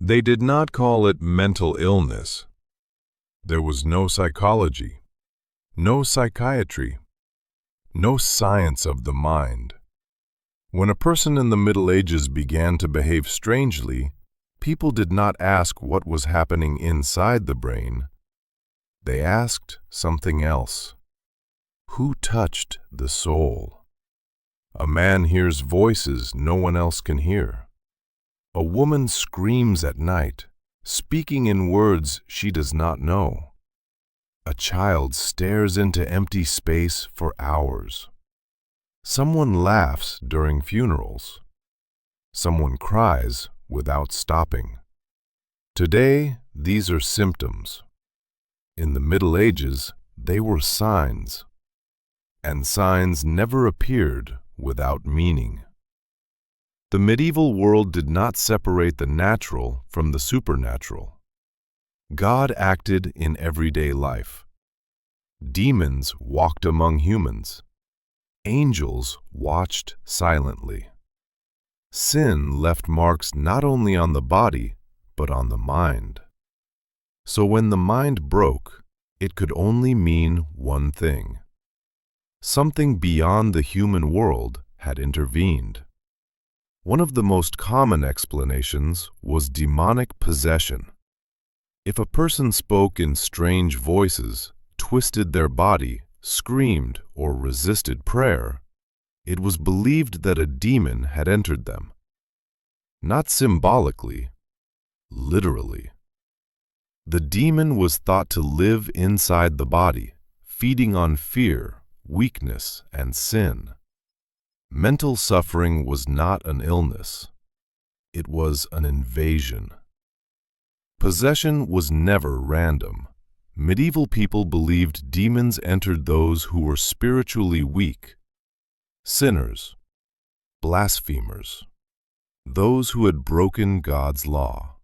They did not call it mental illness. There was no psychology, no psychiatry, no science of the mind. When a person in the Middle Ages began to behave strangely, people did not ask what was happening inside the brain. They asked something else. Who touched the soul? A man hears voices no one else can hear. A woman screams at night, speaking in words she does not know. A child stares into empty space for hours. Someone laughs during funerals. Someone cries without stopping. Today, these are symptoms. In the Middle Ages, they were signs. And signs never appeared without meaning. The medieval world did not separate the natural from the supernatural. God acted in everyday life. Demons walked among humans. Angels watched silently. Sin left marks not only on the body, but on the mind. So when the mind broke, it could only mean one thing. Something beyond the human world had intervened. One of the most common explanations was demonic possession. If a person spoke in strange voices, twisted their body, screamed, or resisted prayer, it was believed that a demon had entered them. Not symbolically, literally. The demon was thought to live inside the body, feeding on fear, weakness, and sin. Mental suffering was not an illness. It was an invasion. Possession was never random. Medieval people believed demons entered those who were spiritually weak, sinners, blasphemers, those who had broken God's law.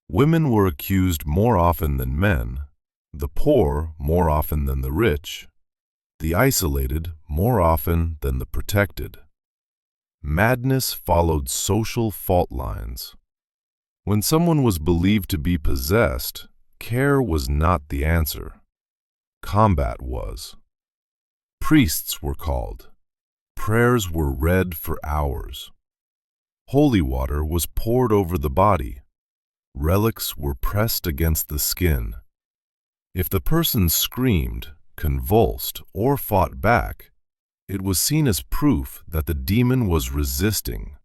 Women were accused more often than men, the poor more often than the rich, the isolated more often than the protected. Madness followed social fault lines. When someone was believed to be possessed, care was not the answer. Combat was. Priests were called. Prayers were read for hours. Holy water was poured over the body. Relics were pressed against the skin. If the person screamed, convulsed, or fought back, it was seen as proof that the demon was resisting.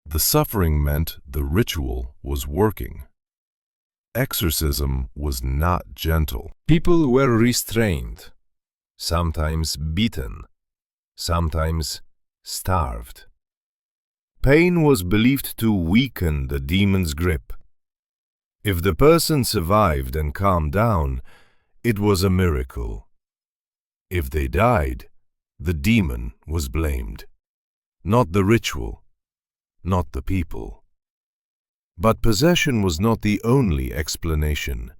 The suffering meant the ritual was working. Exorcism was not gentle. People were restrained, sometimes beaten, sometimes starved. Pain was believed to weaken the demon's grip. If the person survived and calmed down, it was a miracle. If they died, the demon was blamed. Not the ritual, not the people. But possession was not the only explanation.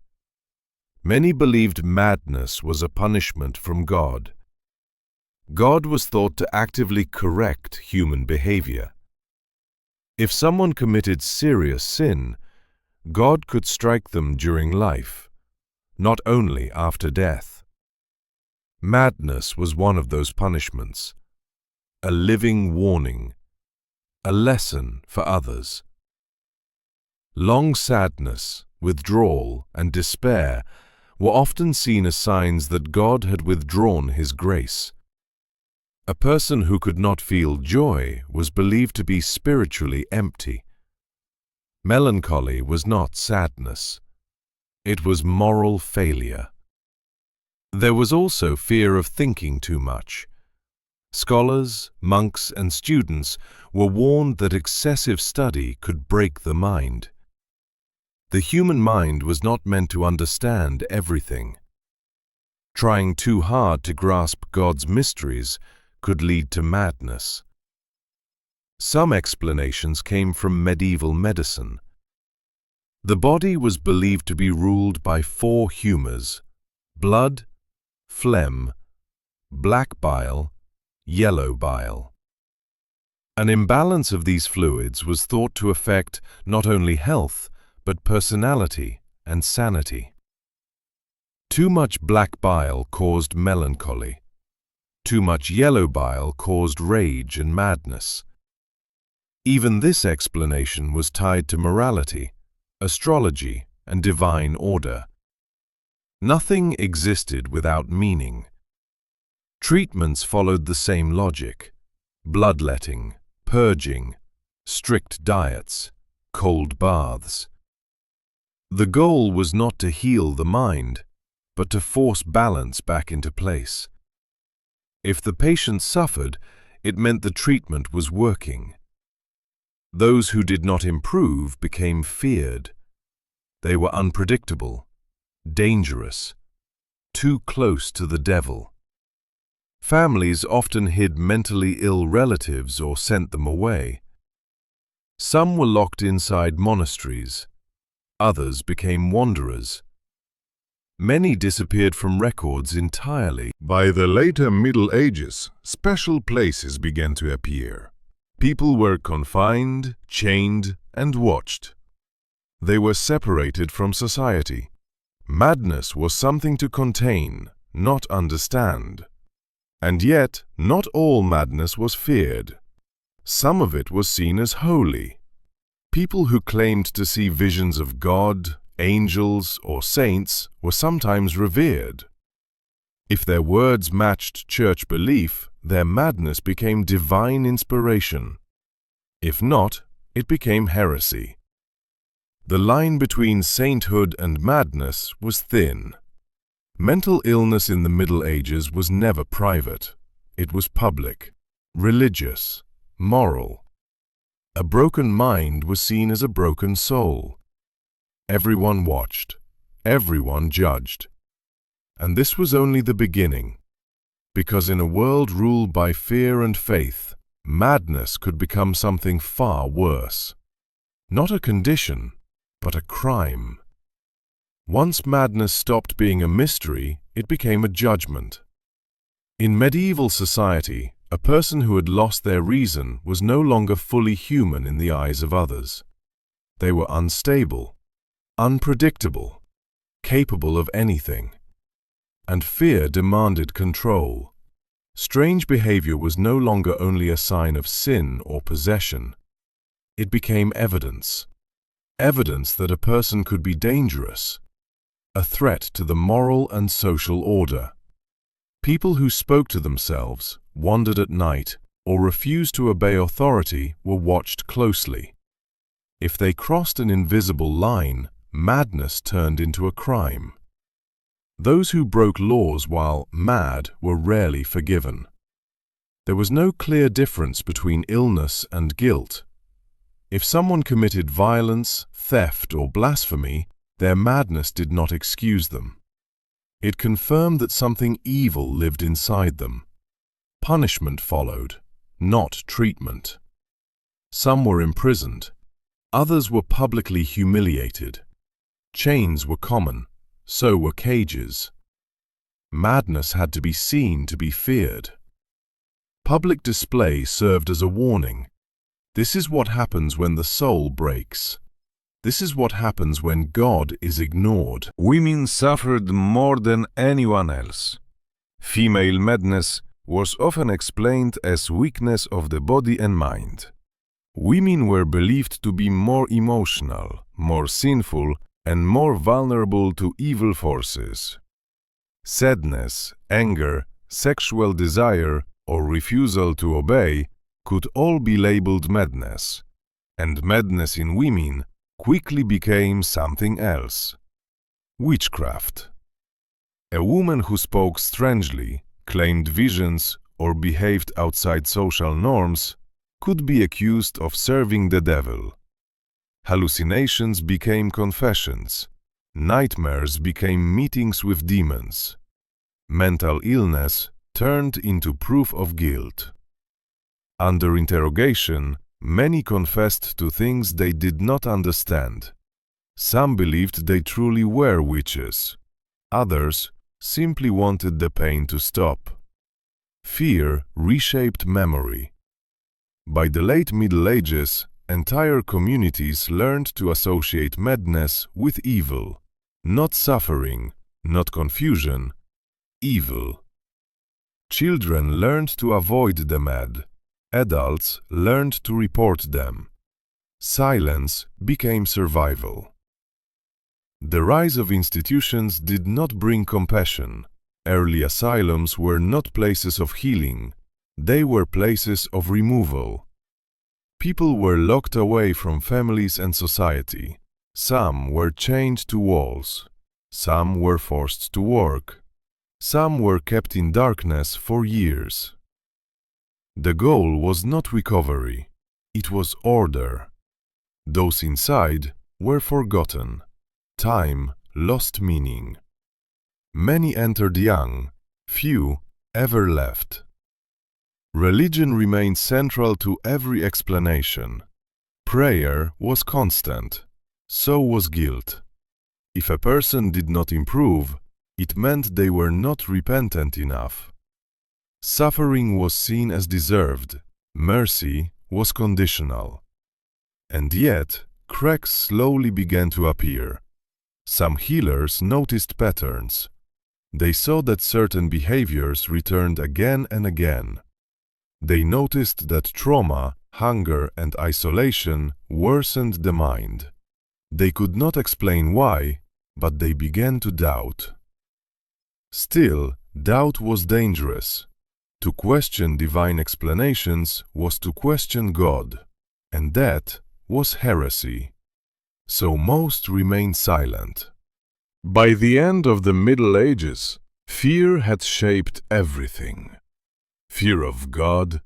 Many believed madness was a punishment from God. God was thought to actively correct human behavior. If someone committed serious sin, God could strike them during life, not only after death. Madness was one of those punishments, a living warning, a lesson for others. Long sadness, withdrawal, and despair were often seen as signs that God had withdrawn His grace. A person who could not feel joy was believed to be spiritually empty. Melancholy was not sadness. It was moral failure. There was also fear of thinking too much. Scholars, monks, and students were warned that excessive study could break the mind. The human mind was not meant to understand everything. Trying too hard to grasp God's mysteries could lead to madness. Some explanations came from medieval medicine. The body was believed to be ruled by 4 humors: blood, phlegm, black bile, yellow bile. An imbalance of these fluids was thought to affect not only health, but personality and sanity. Too much black bile caused melancholy. Too much yellow bile caused rage and madness. Even this explanation was tied to morality, astrology, and divine order. Nothing existed without meaning. Treatments followed the same logic: bloodletting, purging, strict diets, cold baths. The goal was not to heal the mind, but to force balance back into place. If the patient suffered, it meant the treatment was working. Those who did not improve became feared. They were unpredictable, dangerous, too close to the devil. Families often hid mentally ill relatives or sent them away. Some were locked inside monasteries. Others became wanderers. Many disappeared from records entirely. By the later Middle Ages, special places began to appear. People were confined, chained, and watched. They were separated from society. Madness was something to contain, not understand. And yet, not all madness was feared. Some of it was seen as holy. People who claimed to see visions of God, angels, or saints were sometimes revered. If their words matched church belief, their madness became divine inspiration. If not, it became heresy. The line between sainthood and madness was thin. Mental illness in the Middle Ages was never private. It was public, religious, moral. A broken mind was seen as a broken soul. Everyone watched. Everyone judged. And this was only the beginning, because in a world ruled by fear and faith, madness could become something far worse. Not a condition, but a crime. Once madness stopped being a mystery, it became a judgment. In medieval society, a person who had lost their reason was no longer fully human in the eyes of others. They were unstable, unpredictable, capable of anything. And fear demanded control. Strange behavior was no longer only a sign of sin or possession. It became evidence. Evidence that a person could be dangerous, a threat to the moral and social order. People who spoke to themselves, wandered at night, or refused to obey authority were watched closely. If they crossed an invisible line, madness turned into a crime. Those who broke laws while mad were rarely forgiven. There was no clear difference between illness and guilt. If someone committed violence, theft, or blasphemy, their madness did not excuse them. It confirmed that something evil lived inside them. Punishment followed, not treatment. Some were imprisoned. Others were publicly humiliated. Chains were common. So were cages. Madness had to be seen to be feared. Public display served as a warning. This is what happens when the soul breaks. This is what happens when God is ignored. Women suffered more than anyone else. Female madness was often explained as weakness of the body and mind. Women were believed to be more emotional, more sinful, and more vulnerable to evil forces. Sadness, anger, sexual desire, or refusal to obey could all be labeled madness, and madness in women quickly became something else: witchcraft. A woman who spoke strangely, claimed visions, or behaved outside social norms could be accused of serving the devil. Hallucinations became confessions. Nightmares became meetings with demons. Mental illness turned into proof of guilt. Under interrogation, many confessed to things they did not understand. Some believed they truly were witches. Others simply wanted the pain to stop. Fear reshaped memory. By the late Middle Ages, entire communities learned to associate madness with evil. Not suffering, not confusion, evil. Children learned to avoid the mad. Adults learned to report them. Silence became survival. The rise of institutions did not bring compassion. Early asylums were not places of healing. They were places of removal. People were locked away from families and society. Some were chained to walls. Some were forced to work. Some were kept in darkness for years. The goal was not recovery. It was order. Those inside were forgotten. Time lost meaning. Many entered young, few ever left. Religion remained central to every explanation. Prayer was constant. So was guilt. If a person did not improve, it meant they were not repentant enough. Suffering was seen as deserved. Mercy was conditional. And yet, cracks slowly began to appear. Some healers noticed patterns. They saw that certain behaviors returned again and again. They noticed that trauma, hunger, and isolation worsened the mind. They could not explain why, but they began to doubt. Still, doubt was dangerous. To question divine explanations was to question God, and that was heresy. So most remained silent. By the end of the Middle Ages, fear had shaped everything. Fear of God,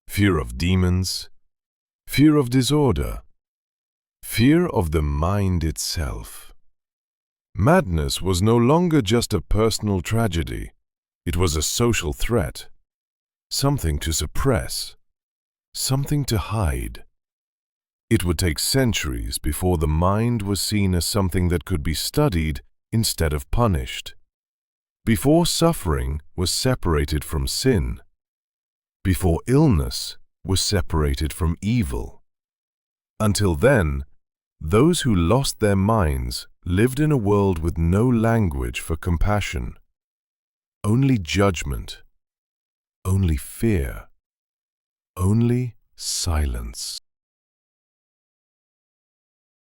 fear of demons, fear of disorder, fear of the mind itself. Madness was no longer just a personal tragedy. It was a social threat, something to suppress, something to hide. It would take centuries before the mind was seen as something that could be studied instead of punished. Before suffering was separated from sin. Before illness was separated from evil. Until then, those who lost their minds lived in a world with no language for compassion. Only judgment. Only fear. Only silence.